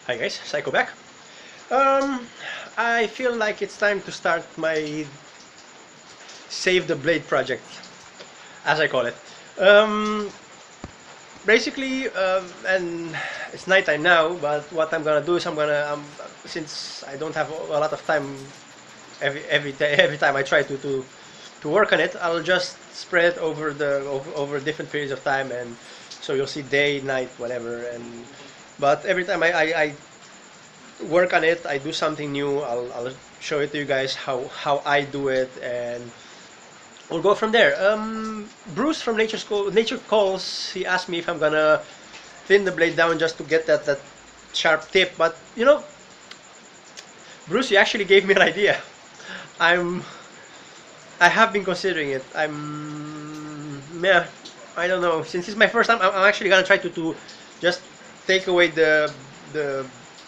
Hi guys, Xyco back. Um, I feel like it's time to start my Save the Blade project, as I call it. Um, and it's nighttime now, but what I'm gonna do is since I don't have a lot of time every time I try to work on it, I'll just spread it over different periods of time, and so you'll see day, night, whatever. But every time I work on it, I do something new. I'll show it to you guys how I do it, and we'll go from there. Bruce from Nature Calls, he asked me if I'm gonna thin the blade down just to get that sharp tip. But you know, Bruce, you actually gave me an idea. I'm I have been considering it. Yeah, I don't know. Since it's my first time, I'm actually gonna try to just take away the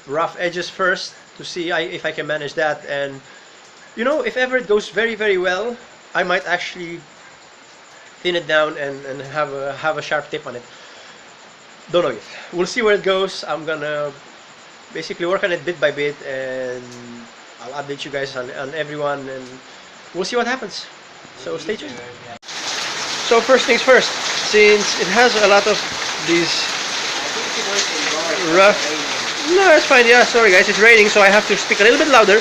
rough edges first to see if I can manage that. And you know, if ever it goes very well, I might actually thin it down and have a sharp tip on it. Don't know yet. We'll see where it goes. I'm gonna basically work on it bit by bit, and I'll update you guys on everyone, and we'll see what happens. So stay tuned. So first things first, since it has a lot of these rough... No, it's fine. Yeah, sorry guys, it's raining, so I have to speak a little bit louder.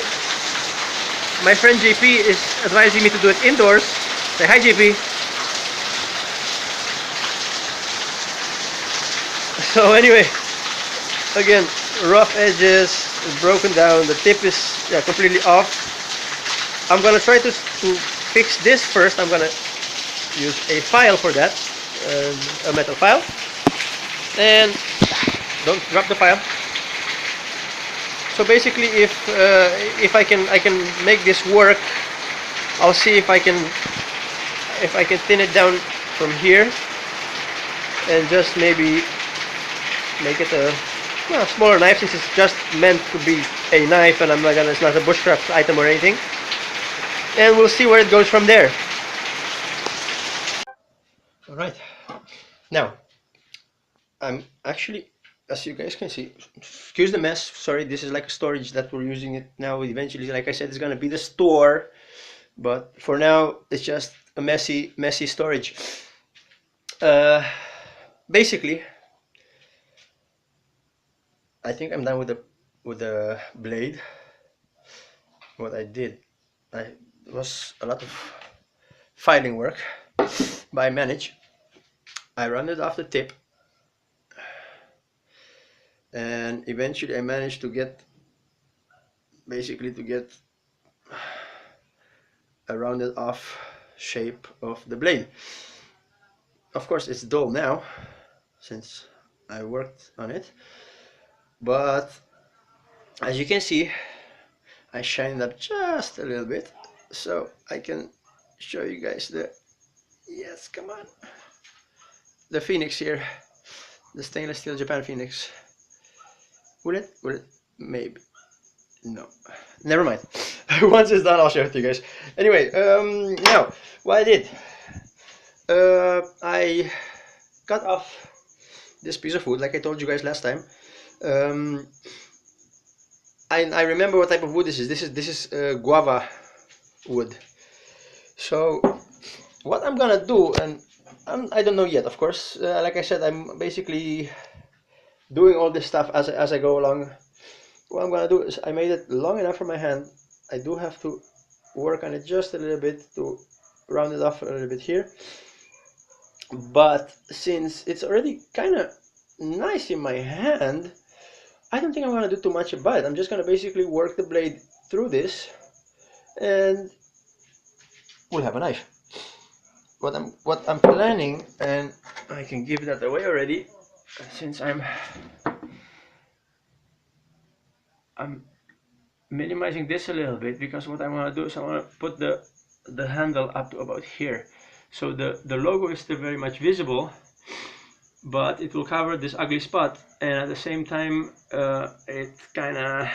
My friend JP is advising me to do it indoors. Say hi, JP. So anyway, again, rough edges, broken down, the tip is completely off. I'm gonna try to fix this first. I'm gonna use a file for that, a metal file, and don't drop the file. So basically, if I can make this work, I'll see if I can thin it down from here, and just maybe make it a smaller knife, since it's just meant to be a knife, and it's not a bushcraft item or anything. And we'll see where it goes from there. All right. Now, I'm actually, as you guys can see, excuse the mess. Sorry, this is like a storage that we're using it now. Eventually, like I said, it's gonna be the store, but for now, it's just a messy storage. Basically, I think I'm done with the blade. What I did, it was a lot of filing work, but I managed. I rounded off the tip, and eventually I managed to get a rounded off shape of the blade. Of course, it's dull now since I worked on it, but as you can see, I shined up just a little bit so I can show you guys yes, come on, the Phoenix here, the stainless steel Japan Phoenix. Will it? Maybe. No, never mind. Once it's done, I'll show it to you guys. Anyway, now what I did, I cut off this piece of wood, like I told you guys last time. I remember what type of wood this is. This is guava wood. So what I'm gonna do, and I don't know yet, of course. Like I said, I'm basically doing all this stuff as I go along. What I'm gonna do is, I made it long enough for my hand. I do have to work on it just a little bit to round it off a little bit here. But since it's already kind of nice in my hand, I don't think I'm gonna do too much about it. I'm just gonna basically work the blade through this, and we'll have a knife. What I'm planning, and I can give that away already, since I'm minimizing this a little bit, because what I want to do is I want to put the handle up to about here, so the logo is still very much visible, but it will cover this ugly spot, and at the same time it kind of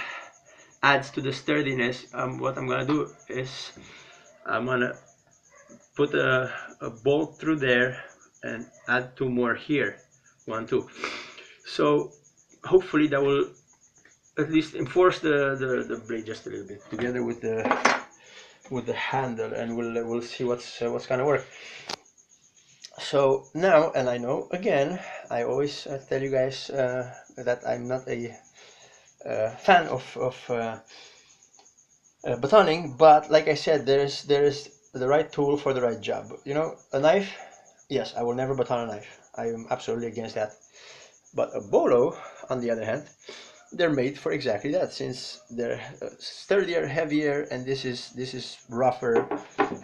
adds to the sturdiness. What I'm gonna do is I'm gonna put a bolt through there and add two more here, 1 2, so hopefully that will at least enforce the blade just a little bit together with the handle, and we'll see what's gonna work. So now, and I know again, I always tell you guys that I'm not a fan of batoning, but like I said, there is the right tool for the right job. You know, a knife. Yes, I will never baton a knife. I am absolutely against that. But a bolo, on the other hand, they're made for exactly that, since they're sturdier, heavier, and this is rougher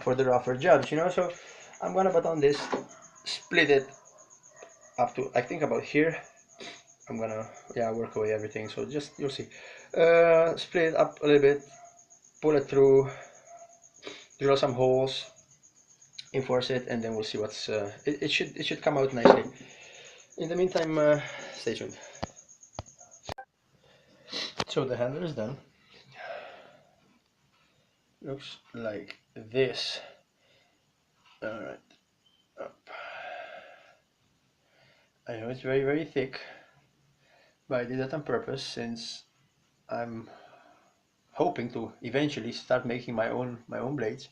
for the rougher jobs. You know, so I'm gonna baton this, split it up to, I think, about here. I'm gonna, yeah, work away everything. So just, you'll see. Split it up a little bit, pull it through, drill some holes, enforce it, and then we'll see what's. It should come out nicely. In the meantime, stay tuned. So the handle is done. Looks like this. All right, up. I know it's very, very thick, but I did that on purpose, since I'm hoping to eventually start making my own blades,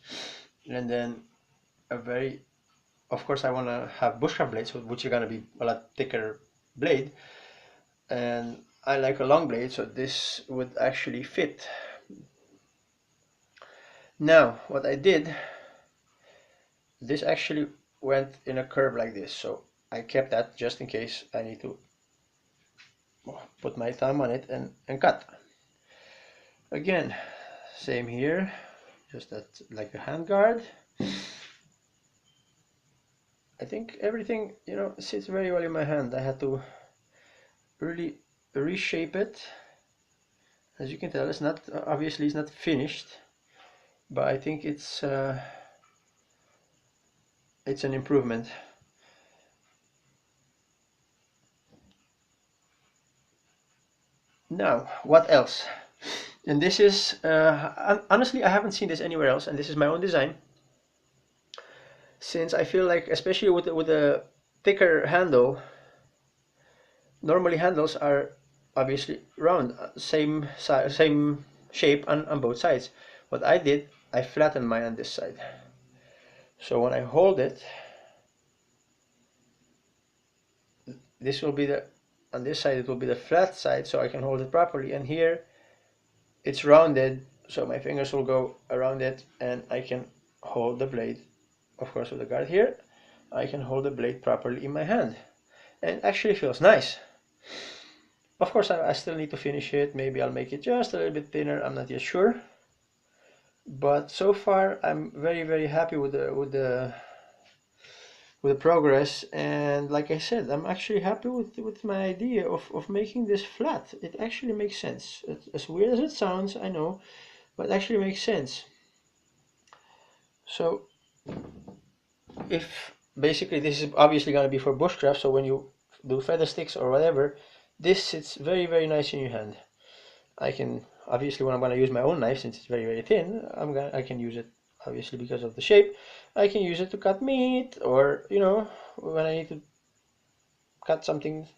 and then a very, of course, I want to have bushcraft blades, which are going to be a lot thicker blade, and I like a long blade, so this would actually fit. Now what I did, this actually went in a curve like this, so I kept that just in case I need to put my thumb on it and cut. Again, same here, just that, like a hand guard. I think everything, you know, sits very well in my hand. I had to really reshape it. As you can tell, it's not, obviously it's not finished, but I think it's an improvement. Now, what else? And this is, honestly, I haven't seen this anywhere else, and this is my own design. Since I feel like, especially with a thicker handle, normally handles are obviously round, same size, same shape on both sides. What I did, I flattened mine on this side. So when I hold it, this will be the, on this side it will be the flat side, so I can hold it properly, and here it's rounded, so my fingers will go around it and I can hold the blade, of course with the guard here, I can hold the blade properly in my hand, and it actually feels nice. Of course I still need to finish it, maybe I'll make it just a little bit thinner, I'm not yet sure, but so far I'm very, very happy with the progress, and like I said, I'm actually happy with my idea of making this flat. It actually makes sense. As weird as it sounds, I know, but it actually makes sense. So if basically this is obviously going to be for bushcraft, so when you do feather sticks or whatever, this sits very, very nice in your hand. I can, obviously when I'm going to use my own knife, since it's very, very thin, I can use it, obviously because of the shape, I can use it to cut meat, or, you know, when I need to cut something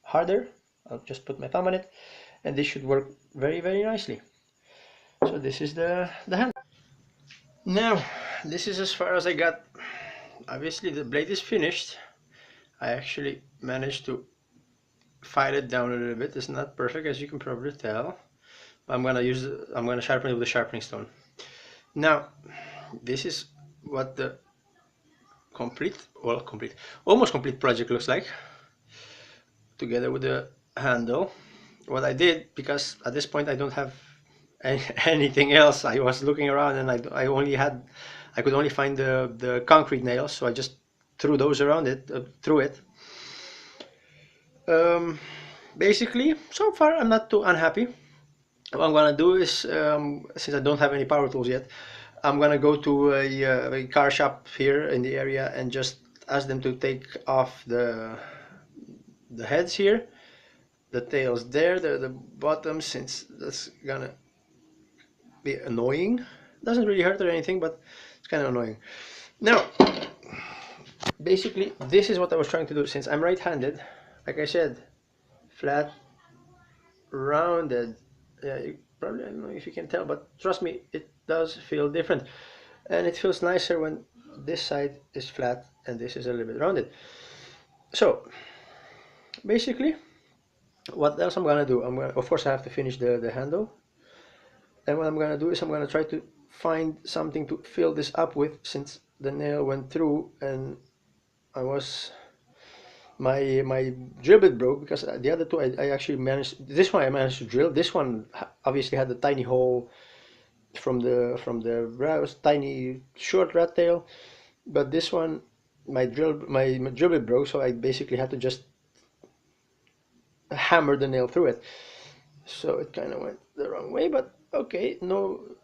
harder, I'll just put my thumb on it, and this should work very, very nicely. So this is the hand. Now, this is as far as I got. Obviously the blade is finished. I actually managed to file it down a little bit. It's not perfect, as you can probably tell. I'm gonna sharpen it with a sharpening stone. Now, this is what the almost complete project looks like, together with the handle. What I did, because at this point I don't have anything else, I was looking around and I could only find the concrete nails, so I just threw those around it, through it. Basically, so far I'm not too unhappy. What I'm gonna do is, since I don't have any power tools yet, I'm gonna go to a car shop here in the area and just ask them to take off the heads here, the tails there, the bottom, since that's gonna be annoying. Doesn't really hurt or anything, but it's kind of annoying. Now, basically, this is what I was trying to do, since I'm right-handed. Like I said, flat, rounded, Yeah, you probably, I don't know if you can tell, but trust me, it does feel different. And it feels nicer when this side is flat and this is a little bit rounded. So basically, what else I'm gonna do? Of course, I have to finish the handle. And what I'm gonna do is I'm gonna try to find something to fill this up with, since the nail went through and I was my drill bit broke, because the other two I actually managed. This one I managed to drill. This one obviously had a tiny hole from the tiny short rat tail, but this one my drill bit broke, so I basically had to just hammer the nail through it. So it kind of went the wrong way, but okay, no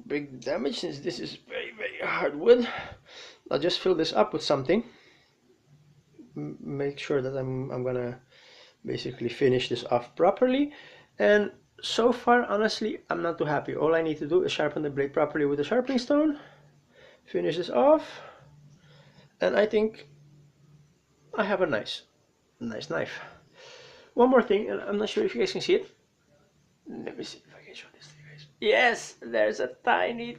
big damage since this is very hard wood. I'll just fill this up with something. Make sure that I'm gonna basically finish this off properly. And so far, honestly, I'm not too happy. All I need to do is sharpen the blade properly with a sharpening stone, finish this off, and I think I have a nice knife. One more thing, and I'm not sure if you guys can see it. Let me see if I can show this to you guys. Yes, there's a tiny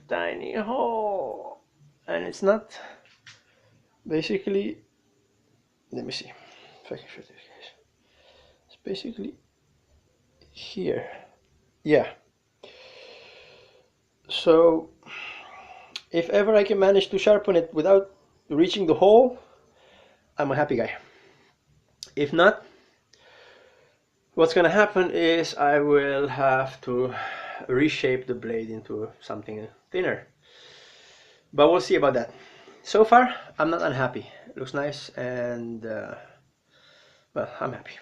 hole, and it's not basically. Let me see if I can show this, guys. It's basically here. Yeah. So if ever I can manage to sharpen it without reaching the hole, I'm a happy guy. If not, what's gonna happen is I will have to reshape the blade into something thinner. But we'll see about that. So far, I'm not unhappy. It looks nice, and well, I'm happy.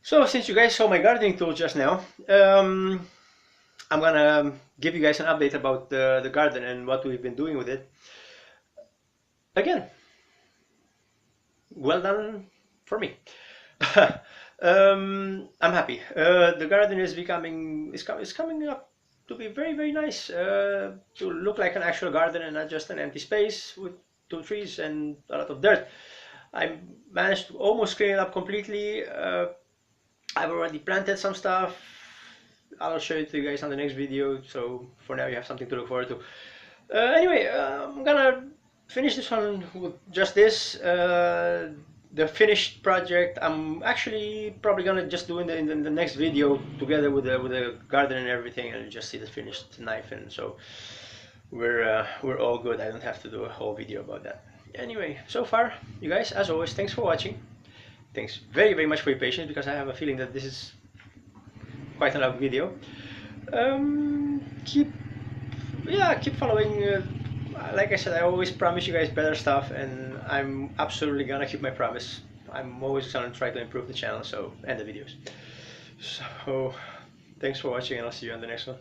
So since you guys saw my gardening tool just now, I'm gonna give you guys an update about the garden and what we've been doing with it. Again, well done for me. I'm happy. The garden is coming up to be very nice. To look like an actual garden and not just an empty space with two trees and a lot of dirt. I managed to almost clean it up completely. I've already planted some stuff. I'll show it to you guys on the next video. So for now, you have something to look forward to. Anyway, I'm gonna finish this one with just this. The finished project I'm actually probably gonna just do in the next video together with the garden and everything, and just see the finished knife, and so we're all good. I don't have to do a whole video about that. Anyway, so far, you guys, as always, thanks for watching. Thanks very much for your patience, because I have a feeling that this is quite a long video. Keep following. Like I said, I always promise you guys better stuff, and I'm absolutely gonna keep my promise. I'm always gonna try to improve the channel, and the videos. So, thanks for watching, and I'll see you on the next one.